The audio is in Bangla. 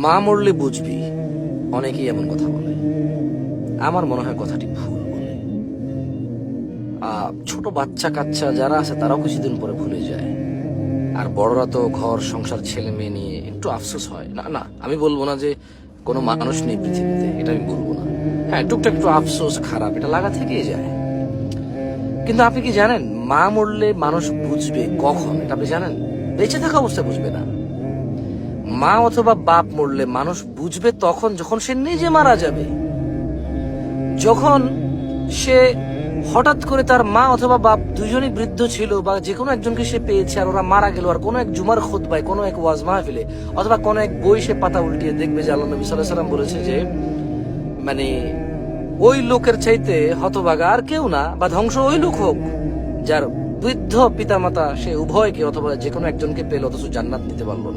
মা মরলে বুঝবি, অনেকেই এমন কথা বলে। আমার মনে হয় কথাটি ভুল বলে। ছোট বাচ্চা কাচ্চা যারা আছে তারাও কিছুদিন পরে ভুলে যায়, আর বড়রা তো ঘর সংসার ছেলে মেয়ে নিয়ে একটু আফসোস হয়। না না, আমি বলবো না যে কোনো মানুষ নেই পৃথিবীতে, এটা আমি বলবো না। হ্যাঁ, টুকটাক একটু আফসোস খারাপ এটা লাগা থেকেই যায়। কিন্তু আপনি কি জানেন মা মরলে মানুষ বুঝবে কখন? এটা আপনি জানেন? বেঁচে থাকা অবস্থায় বুঝবে না। মা অথবা বাপ মরলে মানুষ বুঝবে তখন যখন সে নিজে মারা যাবে। যখন সে হঠাৎ করে তার মা অথবা বাপ দুজনই বৃদ্ধ ছিল, বা যে কোনো একজনকে সে পেয়েছে আর ওরা মারা গেল, আর কোনো এক জুমার খুতবায়, কোনো এক ওয়াজ মাহফিলে, অথবা কোনো এক বই সে পাতা উল্টিয়ে দেখবে যে আল্লাহ নবী সাল্লাল্লাহু আলাইহি ওয়াসাল্লাম বলেছে যে মানে ওই লোকের চাইতে হতভাগা আর কেউ না, বা ধ্বংস ওই লোক হোক যার বৃদ্ধ পিতামাতা সে উভয়কে অথবা যে কোনো একজনকে পেল অথচ জান্নাত নিতে পারলো না।